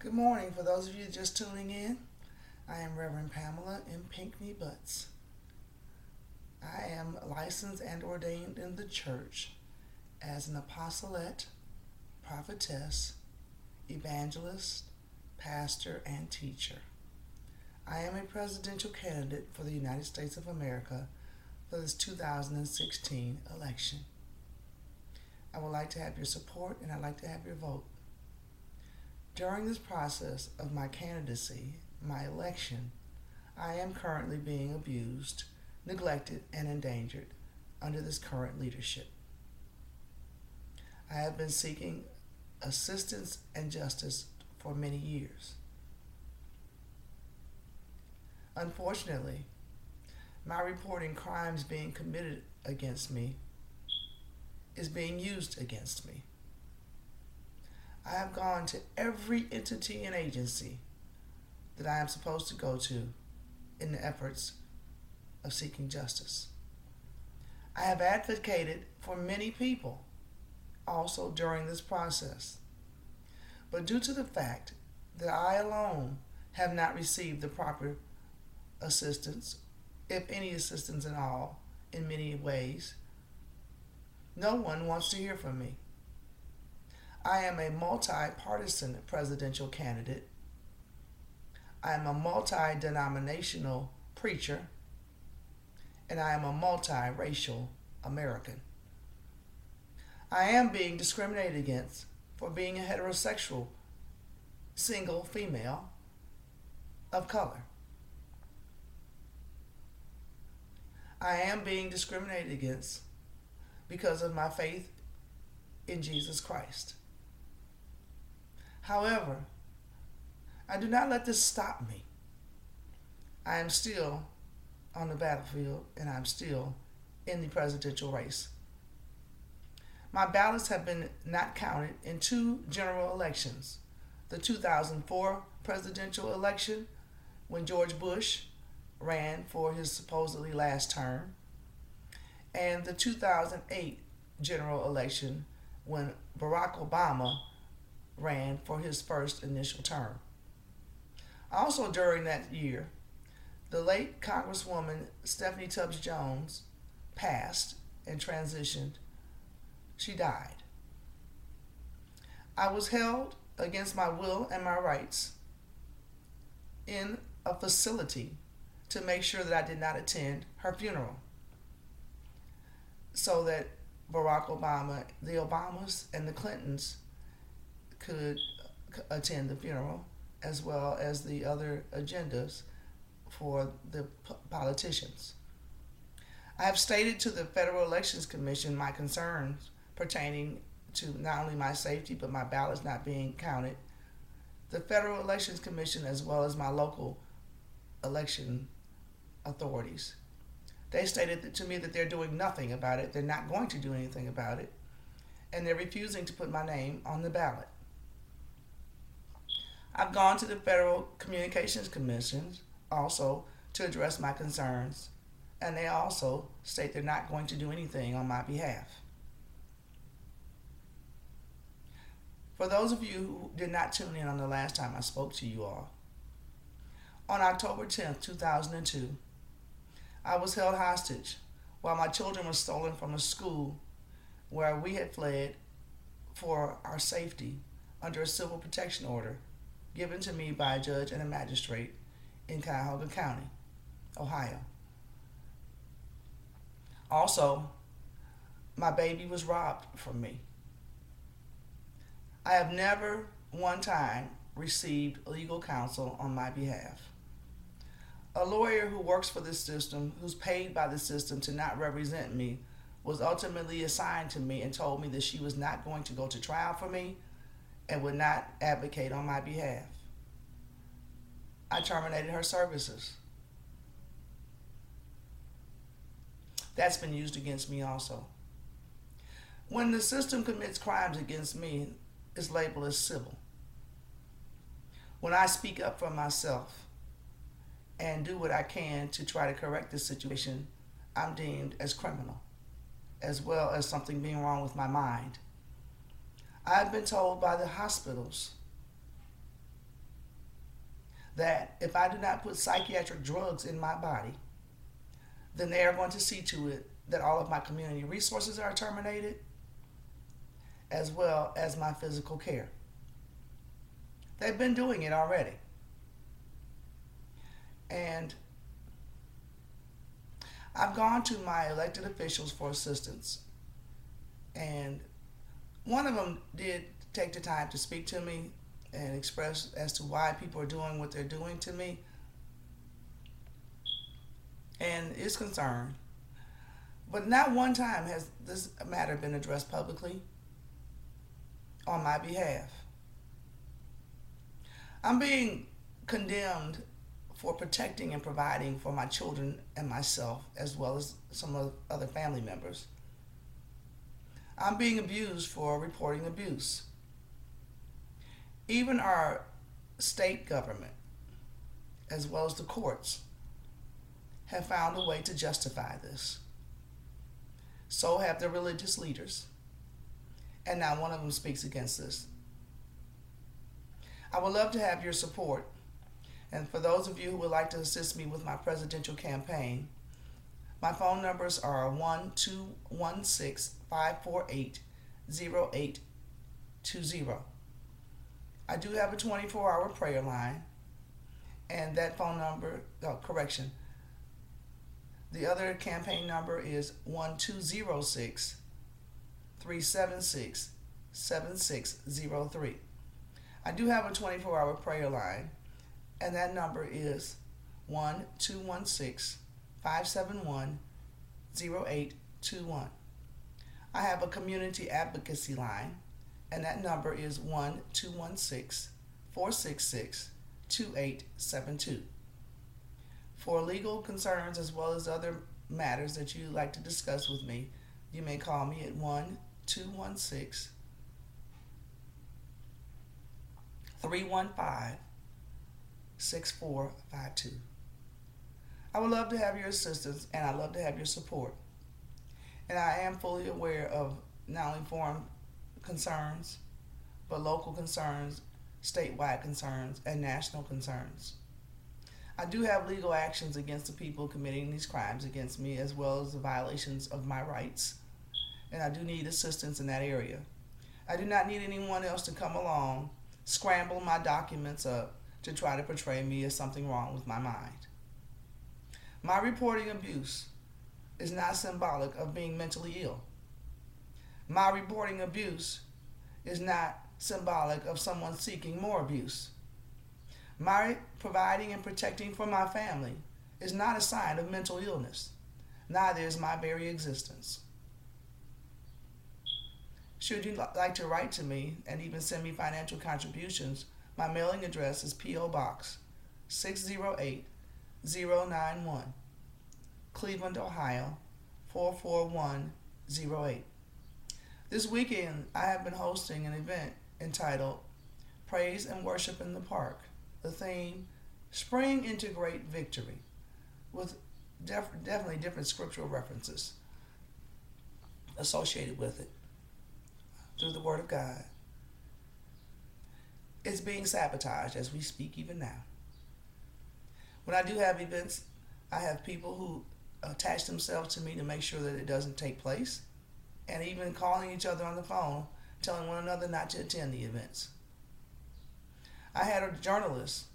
Good morning. For those of you just tuning in, I am Reverend Pamela M. Pinkney Butts. I am licensed and ordained in the church as an apostolate, prophetess, evangelist, pastor, and teacher. I am a presidential candidate for the United States of America for this 2016 election. I would like to have your support and I'd like to have your vote. During this process of my candidacy, my election, I am currently being abused, neglected, and endangered under this current leadership. I have been seeking assistance and justice for many years. Unfortunately, my reporting crimes being committed against me is being used against me. I have gone to every entity and agency that I am supposed to go to in the efforts of seeking justice. I have advocated for many people also during this process. But due to the fact that I alone have not received the proper assistance, if any assistance at all, in many ways, no one wants to hear from me. I am a multi-partisan presidential candidate. I am a multi-denominational preacher. And I am a multi-racial American. I am being discriminated against for being a heterosexual single female of color. I am being discriminated against because of my faith in Jesus Christ. However, I do not let this stop me. I am still on the battlefield and I'm still in the presidential race. My ballots have been not counted in two general elections. The 2004 presidential election, when George Bush ran for his supposedly last term, and the 2008 general election when Barack Obama ran for his first initial term. Also during that year, the late Congresswoman Stephanie Tubbs Jones passed and transitioned. She died. I was held against my will and my rights in a facility to make sure that I did not attend her funeral, so that Barack Obama, the Obamas, and the Clintons could attend the funeral, as well as the other agendas for the politicians. I have stated to the Federal Elections Commission my concerns pertaining to not only my safety but my ballots not being counted. The Federal Elections Commission, as well as my local election authorities, they stated to me that they're doing nothing about it. They're not going to do anything about it, and they're refusing to put my name on the ballot. I've gone to the Federal Communications Commission also to address my concerns, and they also state they're not going to do anything on my behalf. For those of you who did not tune in on the last time I spoke to you all, on October 10th, 2002, I was held hostage while my children were stolen from a school where we had fled for our safety under a civil protection order given to me by a judge and a magistrate in Cuyahoga County, Ohio. Also, my baby was robbed from me. I have never one time received legal counsel on my behalf. A lawyer who works for this system, who's paid by the system to not represent me, was ultimately assigned to me and told me that she was not going to go to trial for me and would not advocate on my behalf. I terminated her services. That's been used against me also. When the system commits crimes against me, it's labeled as civil. When I speak up for myself and do what I can to try to correct this situation, I'm deemed as criminal, as well as something being wrong with my mind. I've been told by the hospitals that if I do not put psychiatric drugs in my body, then they are going to see to it that all of my community resources are terminated, as well as my physical care. They've been doing it already. And I've gone to my elected officials for assistance. And one of them did take the time to speak to me and express as to why people are doing what they're doing to me, and is concerned. But not one time has this matter been addressed publicly on my behalf. I'm being condemned for protecting and providing for my children and myself, as well as some other family members. I'm being abused for reporting abuse. Even our state government, as well as the courts, have found a way to justify this. So have the religious leaders. And now one of them speaks against this. I would love to have your support. And for those of you who would like to assist me with my presidential campaign, my phone numbers are 1-216-548-0820. I do have a 24-hour prayer line, and that phone number, the other campaign number is 1-206-376-7603. I do have a 24-hour prayer line, and that number is 1-216-571-0821. I have a community advocacy line, and that number is 1-216-466-2872. For legal concerns as well as other matters that you'd like to discuss with me, you may call me at 1-216-315-6452. I would love to have your assistance, and I'd love to have your support. And I am fully aware of not only foreign concerns, but local concerns, statewide concerns, and national concerns. I do have legal actions against the people committing these crimes against me, as well as the violations of my rights. And I do need assistance in that area. I do not need anyone else to come along, scramble my documents up to try to portray me as something wrong with my mind. My reporting abuse is not symbolic of being mentally ill. My reporting abuse is not symbolic of someone seeking more abuse. My providing and protecting for my family is not a sign of mental illness. Neither is my very existence. Should you like to write to me and even send me financial contributions, my mailing address is P.O. Box 608091, Cleveland, Ohio 44108. This weekend, I have been hosting an event entitled Praise and Worship in the Park. The theme, Spring into Great Victory, with definitely different scriptural references associated with it through the Word of God. It's being sabotaged as we speak even now. When I do have events, I have people who attach themselves to me to make sure that it doesn't take place, and even calling each other on the phone, telling one another not to attend the events. I had a journalist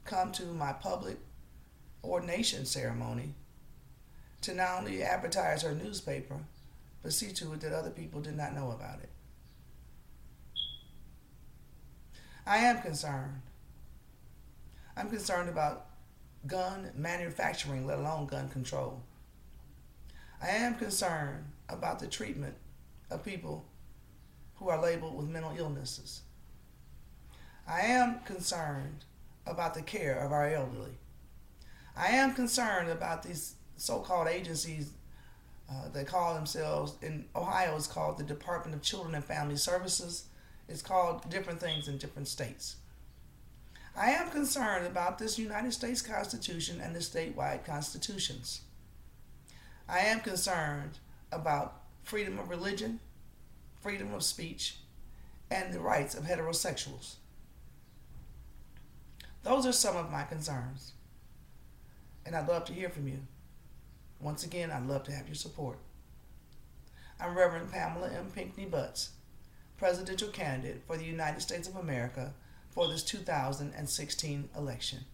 come to my public ordination ceremony to not only advertise her newspaper, but see to it that other people did not know about it. I am concerned. I'm concerned about gun manufacturing, let alone gun control. I am concerned about the treatment of people who are labeled with mental illnesses. I am concerned about the care of our elderly. I am concerned about these so-called agencies that call themselves, in Ohio it's called the Department of Children and Family Services. It's called different things in different states. I am concerned about this United States Constitution and the statewide constitutions. I am concerned about freedom of religion, freedom of speech, and the rights of heterosexuals. Those are some of my concerns, and I'd love to hear from you. Once again, I'd love to have your support. I'm Reverend Pamela M. Pinckney Butts, presidential candidate for the United States of America for this 2016 election.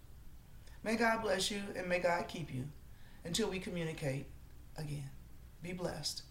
May God bless you and may God keep you until we communicate again. Be blessed.